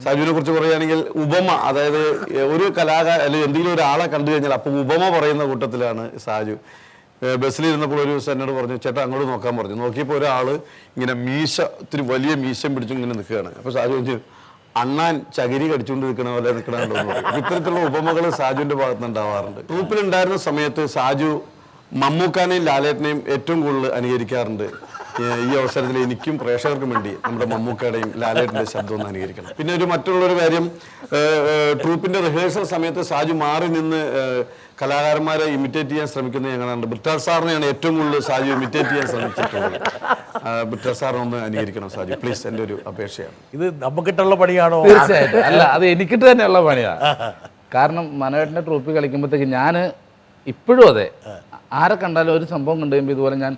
സാജുവിനെ കുറിച്ച് പറയുകയാണെങ്കിൽ ഉപമ, അതായത് ഒരു കലാകാരൻ അല്ലെങ്കിൽ എന്തെങ്കിലും ഒരാളെ കണ്ടു കഴിഞ്ഞാൽ അപ്പോൾ ഉപമ പറയുന്ന കൂട്ടത്തിലാണ് സാജു. ബസ്സിലിരുന്നപ്പോൾ ഒരു ദിവസം എന്നോട് പറഞ്ഞു, ചേട്ടാ അങ്ങോട്ട് നോക്കാൻ പറഞ്ഞു. നോക്കിയപ്പോൾ ഒരാൾ ഇങ്ങനെ മീശ, ഇത്തിരി വലിയ മീശം പിടിച്ചു ഇങ്ങനെ നിൽക്കുകയാണ്. അപ്പോൾ സാജു ചോദിച്ചു, അണ്ണാൻ ചകിരി കടിച്ചുകൊണ്ട് നിൽക്കണ പോലെ നിൽക്കണോ. ഇത്തരത്തിലുള്ള ഉപമകൾ സാജുവിൻ്റെ ഭാഗത്ത് ഉണ്ടാവാറുണ്ട്. ട്രൂപ്പിലുണ്ടായിരുന്ന സമയത്ത് സാജു മമ്മൂക്കാനെയും ലാലേട്ടനെയും ഏറ്റവും കൂടുതൽ അനുകരിക്കാറുണ്ട്. ഈ അവസരത്തിൽ എനിക്കും പ്രേക്ഷകർക്കും വേണ്ടി നമ്മുടെ മമ്മൂക്കയുടെയും ലാലേട്ടൻ്റെ ശബ്ദം ഒന്ന് അനുകരിക്കണം. പിന്നെ മറ്റുള്ളൊരു കാര്യം, ട്രൂപ്പിന്റെ റിഹേഴ്സൽ സമയത്ത് സാജു മാറി നിന്ന് കലാകാരന്മാരെ ഇമിറ്റേറ്റ് ചെയ്യാൻ ശ്രമിക്കുന്നത് ഞങ്ങളുണ്ട്. ബിറ്റാർ സാറിനെയാണ് ഏറ്റവും കൂടുതൽ സാജു ഇമിറ്റേറ്റ് ചെയ്യാൻ ശ്രമിച്ചിട്ടുള്ളത്. ബിറ്റാർ സാറിനെ ഒന്ന് അനുകരിക്കണം സാജു, പ്ലീസ്. എൻ്റെ ഒരു അപേക്ഷയാണ്. ഇത് നമുക്കിട്ടുള്ള പണിയാണോ? തീർച്ചയായിട്ടും അല്ല, അത് എനിക്കിട്ട് തന്നെയുള്ള പണിയാണ്. കാരണം മനോഹരൻ്റെ ട്രോഫി കളിക്കുമ്പോഴത്തേക്ക് ഞാൻ ഇപ്പോഴും അതെ, ആരെ കണ്ടാലും ഒരു സംഭവം കണ്ടു കഴിയുമ്പോൾ ഇതുപോലെ ഞാൻ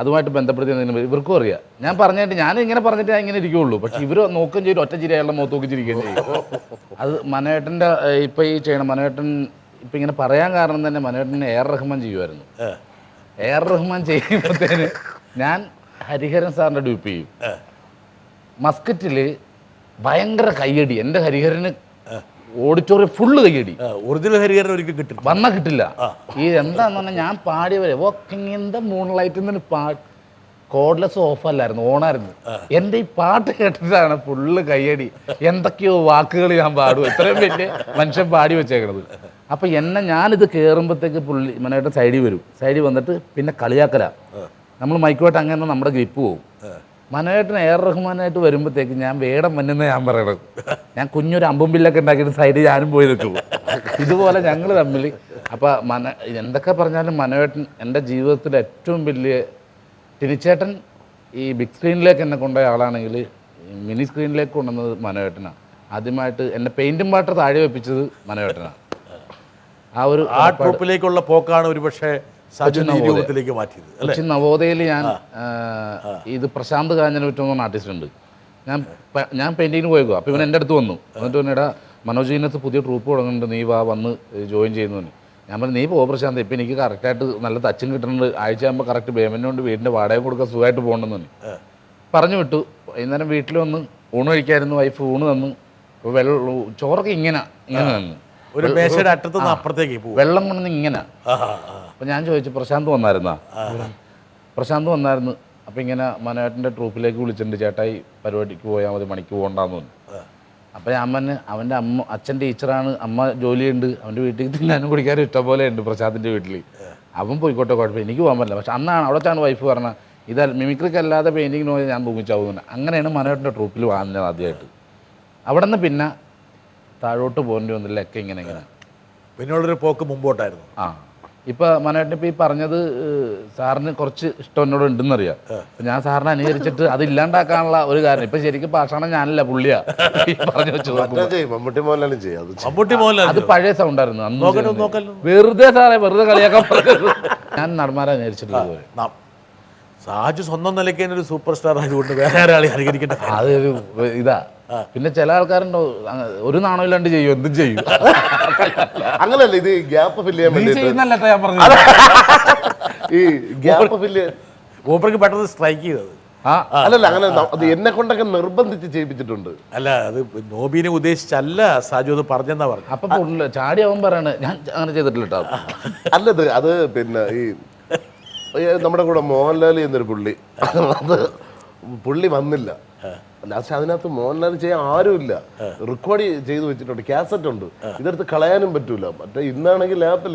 അതുമായിട്ട് ബന്ധപ്പെടുത്തി ഇവർക്കും അറിയാം. ഞാൻ പറഞ്ഞിട്ട് ഞാൻ ഇങ്ങനെ പറഞ്ഞിട്ട് ഇങ്ങനെ ഇരിക്കുകയുള്ളൂ, പക്ഷെ ഇവർ നോക്കുകയും ചെയ്യും, ഒറ്റ ചിരി അയാളുടെ മുഖത്ത് നോക്കി ചിരിക്കുകയും ചെയ്യും. അത് മനോഹരൻ്റെ ഇപ്പം ഈ ചെയ്യണം. മനോഹരൻ ഇപ്പം ഇങ്ങനെ പറയാൻ കാരണം തന്നെ മനോഹരനെ എ ആർ റഹ്മാൻ ചെയ്യുമായിരുന്നു. എ ആർ റഹ്മാൻ ചെയ്യുമ്പോഴത്തേന് ഞാൻ ഹരിഹരൻ സാറിൻ്റെ ഡ്യൂപ്പ് ചെയ്യും. മസ്കറ്റിൽ ഭയങ്കര കയ്യടി, എൻ്റെ ഹരിഹരന് ഓഡിറ്റോറിയം ഫുള്ള് കയ്യടി. ഒറിജിനൽ ഹരിഹരൻ ഒരിക്കലും കിട്ടില്ല, വന്നാൽ കിട്ടില്ല. ഈ എന്താന്ന് പറഞ്ഞാൽ ഞാൻ പാടിയ വരെ walking in the moonlight cordless of അല്ലായിരുന്നു, ഓണായിരുന്നു. എൻ്റെ ഈ പാട്ട് കേട്ടിട്ടാണ് ഫുള്ള് കയ്യടി. എന്തൊക്കെയോ വാക്കുകൾ ഞാൻ പാടും, ഇത്രയും വലിയ മനുഷ്യൻ പാടി വെച്ചേക്കണത്. അപ്പം ഞാനിത് കയറുമ്പോഴത്തേക്ക് പുള്ളി മനോഹരൻ സൈഡിൽ വരും. സൈഡിൽ വന്നിട്ട് പിന്നെ കളിയാക്കല. നമ്മൾ മൈക്കുമായിട്ട് അങ്ങനെ നമ്മുടെ ഗ്രിപ്പ് പോകും. മനോഹരൻ എ ആർ റഹ്മാനായിട്ട് വരുമ്പോഴത്തേക്ക് ഞാൻ വേടം മഞ്ഞെന്ന് ഞാൻ പറയണത്. ഞാൻ കുഞ്ഞൊരു അമ്പുമ്പില്ലൊക്കെ ഉണ്ടാക്കിയിട്ട് സൈഡിൽ ഞാനും പോയി നിൽക്കും. ഇതുപോലെ ഞങ്ങൾ തമ്മിൽ. അപ്പം എന്തൊക്കെ പറഞ്ഞാലും മനോഹരൻ എൻ്റെ ജീവിതത്തിൽ ഏറ്റവും വലിയ, ടിനിച്ചേട്ടൻ ഈ ബിഗ് സ്ക്രീനിലേക്ക് എന്നെ കൊണ്ടുപോയ ആളാണെങ്കിൽ മിനി സ്ക്രീനിലേക്ക് കൊണ്ടുവന്നത് മനോഹരനാണ്. ആദ്യമായിട്ട് എന്നെ പെയിൻറ്റും പാട്ട് താഴെ വെപ്പിച്ചത് മനോഹരനാണ്. ആ ട്രൂപ്പിലേക്കുള്ള പോക്കാണ് ഒരു പക്ഷേ രൂപത്തിലേക്ക് മാറ്റിയത്. കൊച്ചിൻ നവോദയയിൽ ഞാൻ ഇത് പ്രശാന്ത് കാഞ്ഞനൂറ്റെന്ന് ആർട്ടിസ്റ്റ് ഉണ്ട്. ഞാൻ പെയിൻറ്റിങ്ങിന് പോയേക്കും. അപ്പോൾ ഇവൻ എൻ്റെ അടുത്ത് വന്നു. എന്നിട്ട് പറഞ്ഞാൽ മനോജിനകത്ത് പുതിയ ട്രൂപ്പ് തുടങ്ങുന്നുണ്ട്, നീ വന്ന് ജോയിൻ ചെയ്യുന്നു. ഞാൻ പറഞ്ഞു, നീ പോ പ്രശാന്ത്, ഇപ്പം എനിക്ക് കറക്റ്റായിട്ട് നല്ല തച്ചും കിട്ടുന്നുണ്ട്, ആഴ്ചയാകുമ്പോൾ കറക്റ്റ് പേയ്മെൻറ്റ് കൊണ്ട് വീടിൻ്റെ വാടക കൊടുക്കാൻ സുഖമായിട്ട് പോകണമെന്ന് പറഞ്ഞു വിട്ടു. വൈകുന്നേരം വീട്ടിൽ വന്ന് ഊണ് കഴിക്കായിരുന്നു. വൈഫ് ഊണ് തന്നു. ചോറൊക്കെ ഇങ്ങനെ തന്നു. ഒരു മേശയുടെ അറ്റത്ത് നിന്ന് അപ്പുറത്തേക്ക് പോകും, വെള്ളം കൊണ്ടു ഇങ്ങനെ. അപ്പം ഞാൻ ചോദിച്ചു, പ്രശാന്ത് വന്നായിരുന്നാ? പ്രശാന്ത് വന്നായിരുന്നു. അപ്പം ഇങ്ങനെ മനോഹരൻ്റെ ട്രൂപ്പിലേക്ക് വിളിച്ചിട്ടുണ്ട്, ചേട്ടായി പരിപാടിക്ക് പോയാൽ മതി, മണിക്ക് പോകണ്ടെന്ന് പറഞ്ഞു. അപ്പം ഞാൻ പറഞ്ഞു, അവൻ്റെ അച്ഛൻ ടീച്ചറാണ്, അമ്മ ജോലിയുണ്ട്, അവൻ്റെ വീട്ടിൽ തിന്നാനും കുടിക്കാനും ഇഷ്ടംപോലെ ഉണ്ട് പ്രശാന്തിൻ്റെ വീട്ടിൽ. അവൻ പോയിക്കോട്ടെ, കുഴപ്പമില്ല, എനിക്ക് പോകാൻ പറ്റില്ല. പക്ഷെ അന്നാണ് അവിടെ വെച്ചാണ് വൈഫ് പറഞ്ഞത്, ഇത് മിമിക്രിക്ക് അല്ലാതെ പെയിൻറ്റിങ്ങിന് പോയി ഞാൻ തൂങ്ങിച്ചാവുന്നു. അങ്ങനെയാണ് മനോഹരൻ്റെ ട്രൂപ്പിൽ വാങ്ങുന്നത് ആദ്യമായിട്ട്. അവിടെ നിന്ന് പിന്നെ താഴോട്ട് പോകേണ്ടി വന്നില്ല, ഒക്കെ ഇങ്ങനെ പിന്നുള്ളൊരു പോക്ക് മുമ്പോട്ടായിരുന്നു. ഇപ്പം മനോഹരൻ ഇപ്പം ഈ പറഞ്ഞത് സാറിന് കുറച്ച് ഇഷ്ടം എന്നോട് ഉണ്ടെന്നറിയാം. അപ്പം ഞാൻ സാറിനെ അനുകരിച്ചിട്ട് അത് ഇല്ലാണ്ടാക്കാനുള്ള ഒരു കാരണം. ഇപ്പം ശരിക്കും പാഷാണം ഞാനല്ല, പുള്ളിയാ പറഞ്ഞു വെച്ചു. അത് പഴയ സൗണ്ടായിരുന്നു അന്ന്. വെറുതെ സാറേ, വെറുതെ കളിയാക്കാൻ പറഞ്ഞത്. ഞാൻ നടന്മാരെ അനുകരിച്ചിട്ടുള്ളത്. സാജു സ്വന്തം നിലയ്ക്ക് ഒരു സൂപ്പർ സ്റ്റാർ ആയതുകൊണ്ട് വേറെ ഒരാളെ അനുകരിക്കട്ടെ, അതൊരു ഇതാ. പിന്നെ ചില ആൾക്കാരുണ്ടോ ഒരു നാണോ ഇല്ലാണ്ട് ചെയ്യും, എന്തും ചെയ്യും. അങ്ങനല്ല, ഇത് ഗ്യാപ്പ് ഫില്ല് ചെയ്യാൻ വേണ്ടി ചെയ്യുന്നല്ലോ ഞാൻ പറഞ്ഞു. ഈ ഗ്യാപ്പ് ഫില്ല് മൂപ്പർക്ക് പെട്ടെന്ന് സ്ട്രൈക്ക് ചെയ്തത്. അല്ലല്ല, അങ്ങനെ അത് എന്നെ കൊണ്ടൊക്കെ നിർബന്ധിച്ച് ചെയ്യിപ്പിച്ചിട്ടുണ്ട്. അല്ല, അത് നോബിനെ ഉദ്ദേശിച്ചല്ല സാജു അത് പറഞ്ഞെന്നാ പറഞ്ഞു. അപ്പൊ ചാടിയാവും പറയണേ, ഞാൻ അങ്ങനെ ചെയ്തിട്ടില്ല കേട്ടോ. അല്ലത് അത് പിന്നെ ഈ നമ്മുടെ കൂടെ മോഹൻലാൽ എന്നൊരു പുള്ളി വന്നില്ല. ലാസ്റ്റ് അതിനകത്ത് മോഹൻലാൽ ചെയ്യാൻ ആരുമില്ല, റെക്കോർഡ് ചെയ്ത് വെച്ചിട്ടുണ്ട്, കാസറ്റ് ഉണ്ട്, ഇതെടുത്ത് കളയാനും പറ്റൂല. മറ്റേ ഇന്നാണെങ്കിൽ ലാപ്പിൽ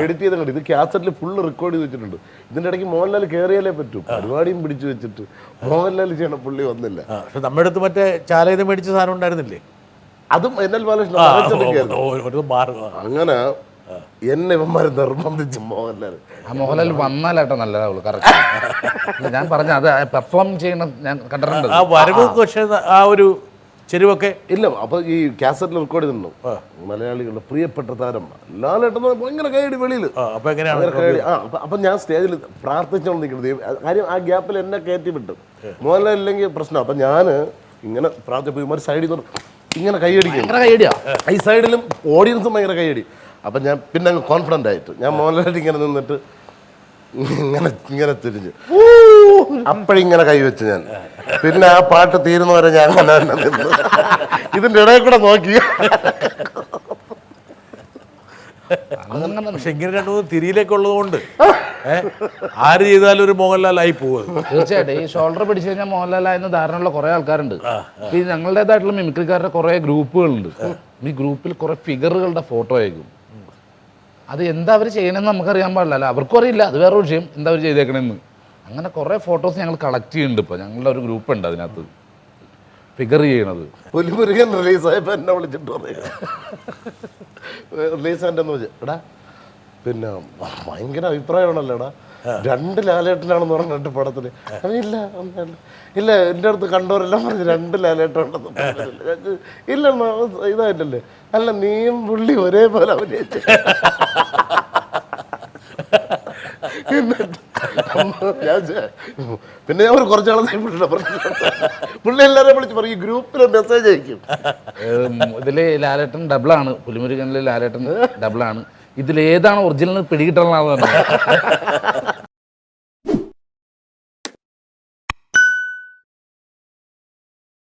എഡിറ്റ് ചെയ്ത് കണ്ടു, ഇത് കാസറ്റിൽ ഫുള്ള് റെക്കോർഡ് ചെയ്ത് വെച്ചിട്ടുണ്ട്. ഇതിന്റെ ഇടയ്ക്ക് മോഹൻലാൽ കയറിയാലേ പറ്റൂ. പരിപാടിയും പിടിച്ചു വെച്ചിട്ട് മോഹൻലാൽ ചെയ്യണ പുള്ളി വന്നില്ല. പക്ഷെ നമ്മുടെ അടുത്ത് മറ്റേ ചാലയത് മേടിച്ച സാധനം ഉണ്ടായിരുന്നില്ലേ, അതും NL ബാലകൃഷ്ണൻ. അങ്ങനെ എന്നെ ഇവന്മാരെ നിർബന്ധിച്ച് മോഹൻലാൽ വന്നാലാട്ടോ നല്ലതാവുള്ളൂ. കറക്റ്റ് ഞാൻ പറഞ്ഞ അത് പെർഫോം ചെയ്യണം. ഞാൻ കണ്ടിട്ടുണ്ട് ആ വരവ്. പക്ഷേ ആ ഒരു ചെരുവൊക്കെ ഇല്ല. അപ്പൊ ഈ കാസറ്റിൽ റെക്കോർഡ് ചെയ്തിട്ടുണ്ടോ മലയാളികളുടെ പ്രിയപ്പെട്ട താരം ലാലേട്ടൻ ഭയങ്കര കൈയടി വെളിയിൽ. അപ്പൊ എങ്ങനെയാണ്? അപ്പൊ ഞാൻ സ്റ്റേജിൽ പ്രാർത്ഥിച്ചോണ്ടിരിക്കുന്നത്. കാര്യം ആ ഗ്യാപ്പിൽ എന്നെ കയറ്റി വിട്ടു. മോഹൻലാൽ ഇല്ലെങ്കിൽ പ്രശ്നം. അപ്പൊ ഞാൻ ഇങ്ങനെ പ്രാർത്ഥിച്ചു, സൈഡിൽ നിന്ന് ഇങ്ങനെ കൈയടിക്കും. ഈ സൈഡിലും ഓഡിയൻസും ഭയങ്കര കൈയടി. അപ്പം ഞാൻ പിന്നെ അങ്ങ് കോൺഫിഡൻ്റ് ആയിട്ട് ഞാൻ മോഹൻലാൽ ഇങ്ങനെ നിന്നിട്ട് ഇങ്ങനെ ഇങ്ങനെ തിരിഞ്ഞു അപ്പോഴിങ്ങനെ കൈവച്ചു ഞാൻ. പിന്നെ ആ പാട്ട് തീരുന്നവരെ ഞാൻ അങ്ങനെ തന്നെ നിന്ന്. ഇതിന്റെ ഇടയിൽ കൂടെ നോക്കി. പക്ഷെ ഇങ്ങനെ രണ്ടു മൂന്ന് തിരിയിലേക്കുള്ളത് കൊണ്ട് ആര് ചെയ്താലും ഒരു മോഹൻലാൽ ആയി പോകും. തീർച്ചയായിട്ടും ഈ ഷോൾഡർ പിടിച്ചു കഴിഞ്ഞാൽ മോഹൻലാലായെന്ന് ധാരണയുള്ള കുറെ ആൾക്കാരുണ്ട്. ഈ ഞങ്ങളുടേതായിട്ടുള്ള മിമിക്രിക്കാരുടെ കുറെ ഗ്രൂപ്പുകളുണ്ട്. ഈ ഗ്രൂപ്പിൽ കുറെ ഫിഗറുകളുടെ ഫോട്ടോ അയക്കും. അത് എന്താ അവർ ചെയ്യണമെന്ന് നമുക്കറിയാൻ പാടില്ല, അവർക്കും അറിയില്ല, അത് വേറെ വിഷയം, എന്താ അവർ ചെയ്തേക്കണെന്ന്. അങ്ങനെ കുറെ ഫോട്ടോസ് ഞങ്ങൾ കളക്ട് ചെയ്യുന്നുണ്ട്. ഇപ്പോൾ ഞങ്ങളുടെ ഒരു ഗ്രൂപ്പ് ഉണ്ട് അതിനകത്ത് ഫിഗർ ചെയ്യണത്. പുലിമുരുകൻ റിലീസായപ്പോൾ എന്നെ വിളിച്ചിട്ട് പറയാം റിലീസാൻ്റെ വെച്ചാൽ എടാ പിന്നെ ഭയങ്കര അഭിപ്രായമാണല്ലോ എടാ, 2 ലാലേട്ടനാണെന്ന് പറഞ്ഞിട്ട് പടത്തിൽ. ഇല്ല ഇല്ല എൻ്റെ അടുത്ത് കണ്ടവരെല്ലാം പറഞ്ഞു 2 ലാലേട്ടനുണ്ടെന്ന്. ഇല്ല ഇതായിട്ടല്ലേ, അല്ല നീയും പുള്ളി ഒരേപോലെ അഭിനയിച്ചു. പിന്നെ ഞാൻ ഒരു കുറച്ചാളെ പുള്ളി എല്ലാവരെയും വിളിച്ച് പറയും, ഗ്രൂപ്പിൽ മെസ്സേജ് അയക്കും. ഇതിൽ ലാലേട്ടൻ ഡബിളാണ്, പുലിമുരുകനിൽ ലാലേട്ടൻ ഡബിളാണ്. ഇതിലേതാണ് ഒറിജിനൽ പിടികിട്ടണമെന്നാണ്.